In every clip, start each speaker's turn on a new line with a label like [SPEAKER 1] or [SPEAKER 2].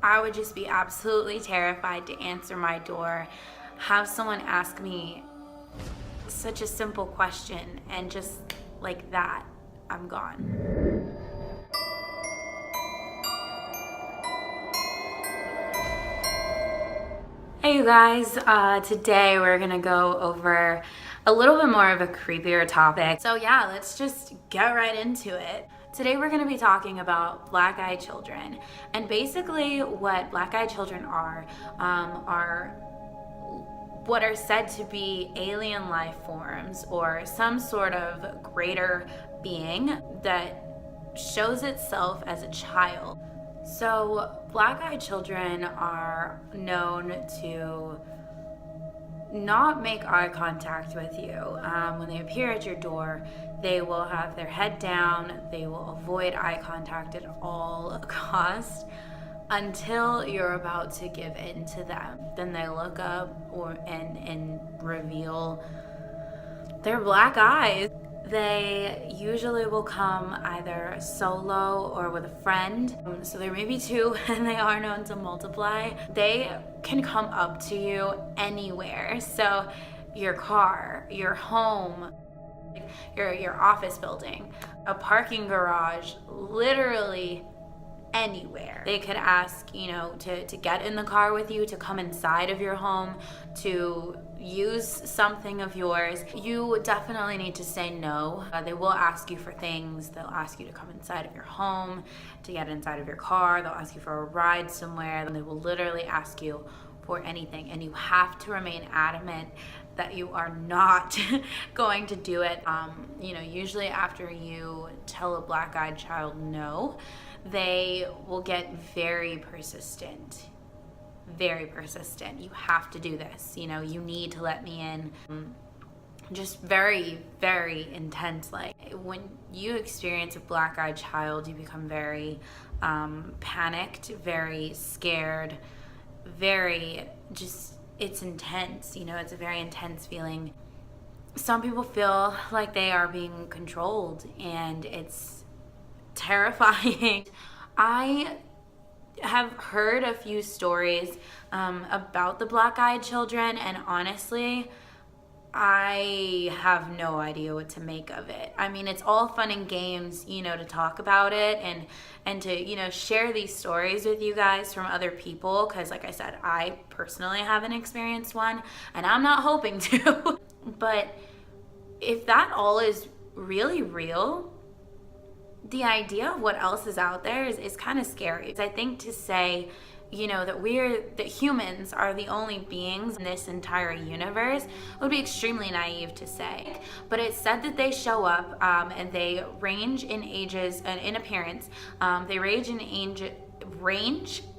[SPEAKER 1] I would just be absolutely terrified to answer my door, have someone ask me such a simple question, and just like that, I'm gone. Hey you guys, today we're gonna go over a little bit more of a creepier topic. So yeah, let's just get right into it. Today we're gonna be talking about black-eyed children, and basically what black-eyed children are what are said to be alien life forms or some sort of greater being that shows itself as a child. So black-eyed children are known to not make eye contact with you. When they appear at your door, they will have their head down. They will avoid eye contact at all costs until you're about to give in to them. Then they look up and reveal their black eyes. They usually will come either solo or with a friend. So there may be two, and they are known to multiply. They can come up to you anywhere. So your car, your home, your office building, a parking garage, literally anywhere. They could ask, to get in the car with you, to come inside of your home, to use something of yours. You definitely need to say no. They will ask you for things. They'll ask you to come inside of your home, to get inside of your car. They'll ask you for a ride somewhere. They will literally ask you for anything, and you have to remain adamant that you are not going to do it. Usually after you tell a black-eyed child no, they will get very persistent. Very persistent. You have to do this. You need to let me in. Just very, very intense. Like when you experience a black-eyed child, you become very panicked, very scared, very it's intense. It's a very intense feeling. Some people feel like they are being controlled, and it's terrifying. I have heard a few stories about the black-eyed children, and honestly, I have no idea what to make of it. I mean, it's all fun and games, to talk about it and to, share these stories with you guys from other people, because like I said, I personally haven't experienced one, and I'm not hoping to. But if that all is really real, the idea of what else is out there is kind of scary. I think to say, that humans are the only beings in this entire universe would be extremely naive to say. But it's said that they show up and they range in ages and in appearance. They range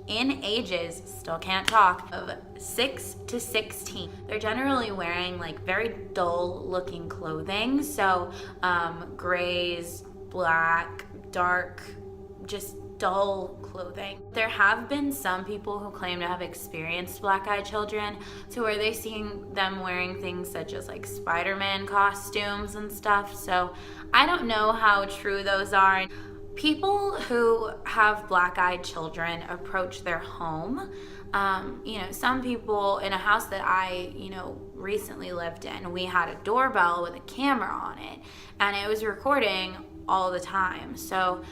[SPEAKER 1] in ages, still can't talk, of 6 to 16. They're generally wearing like very dull looking clothing. So grays, black, dark, just dull clothing. There have been some people who claim to have experienced black-eyed children to where they've seen them wearing things such as like Spider-Man costumes and stuff. So I don't know how true those are. People who have black-eyed children approach their home. Some people in a house that I, recently lived in, we had a doorbell with a camera on it, and it was recording all the time. So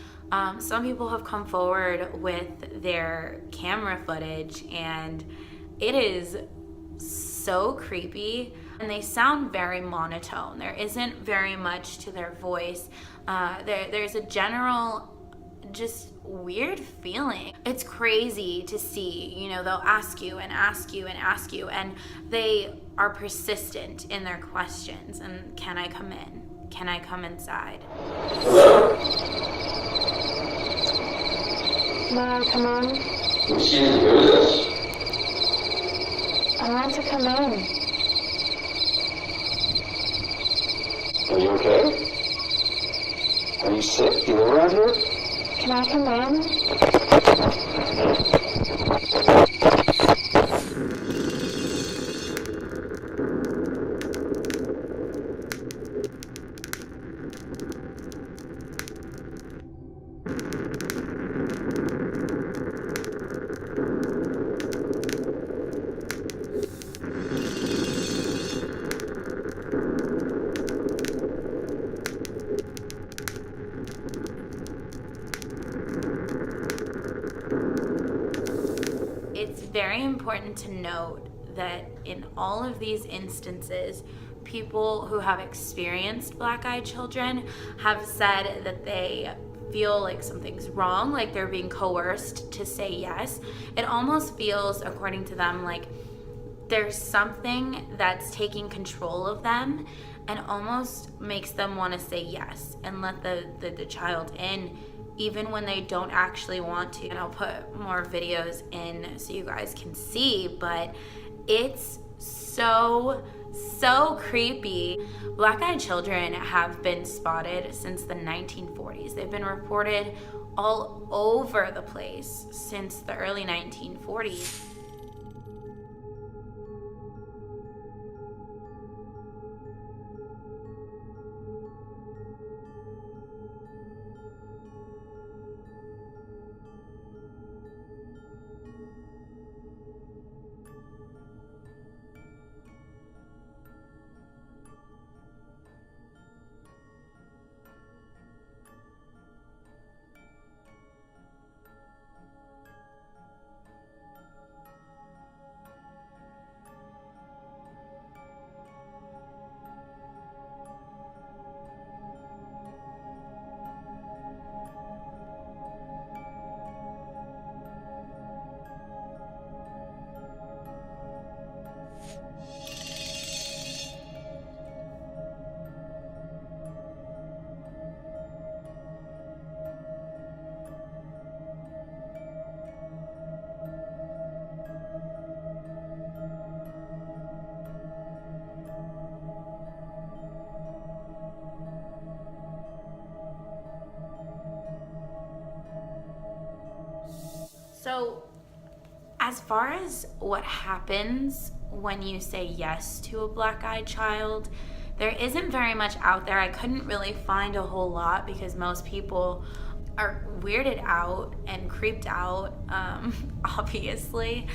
[SPEAKER 1] some people have come forward with their camera footage, and it is so creepy, and they sound very monotone. There isn't very much to their voice. There's a general just weird feeling. It's crazy to see, they'll ask you and ask you and ask you, and they are persistent in their questions. And can I come in? Can I come inside?
[SPEAKER 2] May I come in?
[SPEAKER 3] Excuse me, who is this?
[SPEAKER 2] I want to come in.
[SPEAKER 3] Are you okay? Are you sick? Do you live around here?
[SPEAKER 2] Can I come in?
[SPEAKER 1] very important to note that in all of these instances, people who have experienced black-eyed children have said that they feel like something's wrong, like they're being coerced to say yes. It almost feels, according to them, like there's something that's taking control of them and almost makes them want to say yes and let the child in, even when they don't actually want to. And I'll put more videos in so you guys can see, but it's so creepy. Black-eyed children have been spotted since the 1940s. They've been reported all over the place since the early 1940s. So, as far as what happens when you say yes to a black-eyed child, there isn't very much out there. I couldn't really find a whole lot because most people are weirded out and creeped out, obviously,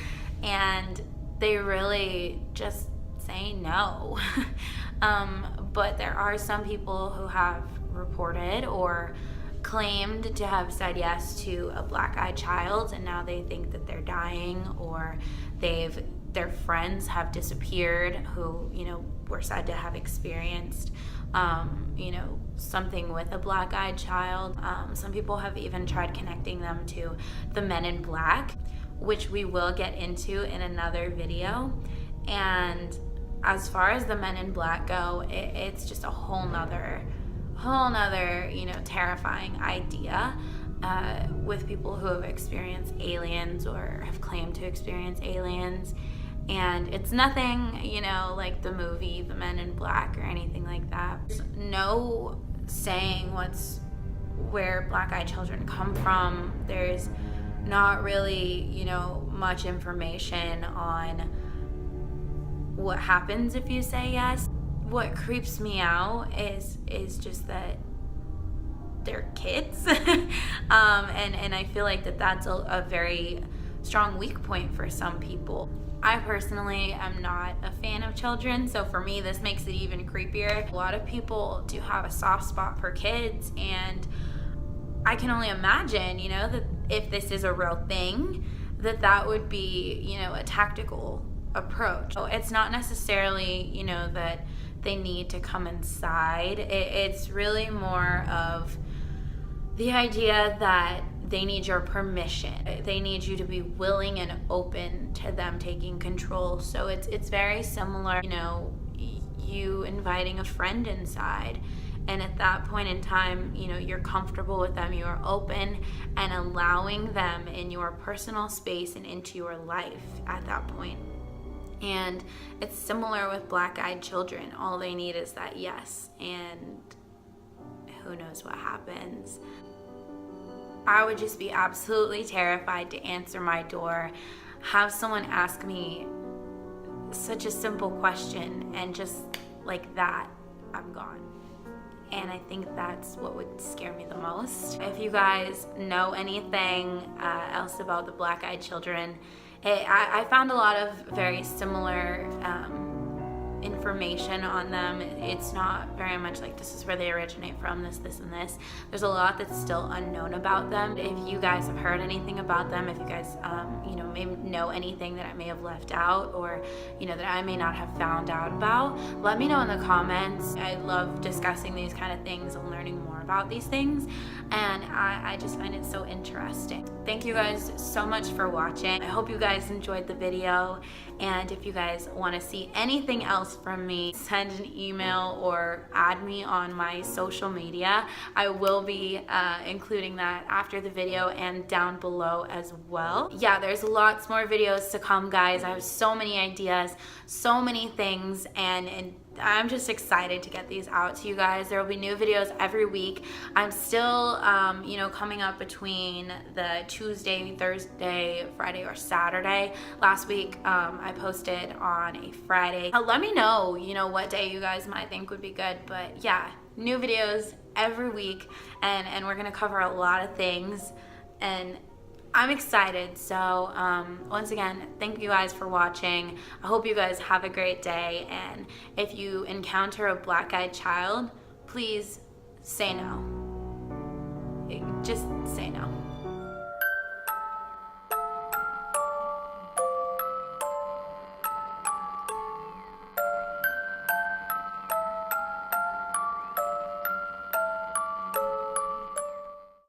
[SPEAKER 1] and they really just say no. But there are some people who have reported or claimed to have said yes to a black-eyed child, and now they think that they're dying, or their friends have disappeared who, were said to have experienced something with a black-eyed child. Some people have even tried connecting them to the Men in Black, which we will get into in another video. And as far as the Men in Black go, it's just a whole nother terrifying idea with people who have experienced aliens or have claimed to experience aliens. And it's nothing, like the movie The Men in Black or anything like that. There's no saying where black-eyed children come from. There's not really, much information on what happens if you say yes. What creeps me out is just that they're kids. And I feel like that's a very strong weak point for some people. I personally am not a fan of children, so for me this makes it even creepier. A lot of people do have a soft spot for kids, and I can only imagine, that if this is a real thing, that would be, a tactical approach. So it's not necessarily, that they need to come inside. It's really more of the idea that they need your permission. They need you to be willing and open to them taking control. So it's very similar, you inviting a friend inside. And at that point in time, you're comfortable with them, you're open and allowing them in your personal space and into your life at that point. And it's similar with black-eyed children. All they need is that yes, and who knows what happens. I would just be absolutely terrified to answer my door, have someone ask me such a simple question, and just like that, I'm gone. And I think that's what would scare me the most. If you guys know anything else about the black-eyed children, I found a lot of very similar information on them. It's not very much like this is where they originate from, this, and this. There's a lot that's still unknown about them. If you guys have heard anything about them, if you guys, may know anything that I may have left out, or, that I may not have found out about, let me know in the comments. I love discussing these kind of things and learning more about these things, and I just find it so interesting. Thank you guys so much for watching. I hope you guys enjoyed the video, and if you guys want to see anything else from me, send an email or add me on my social media. I will be including that after the video and down below as well. Yeah, there's lots more videos to come, guys. I have so many ideas, so many things, and I'm just excited to get these out to you guys. There will be new videos every week. I'm still, coming up between the Tuesday, Thursday, Friday, or Saturday. Last week, I posted on a Friday. Let me know, what day you guys might think would be good. But yeah, new videos every week, and we're gonna cover a lot of things, and I'm excited. So once again, thank you guys for watching. I hope you guys have a great day, and if you encounter a black-eyed child, please say no. Just say no.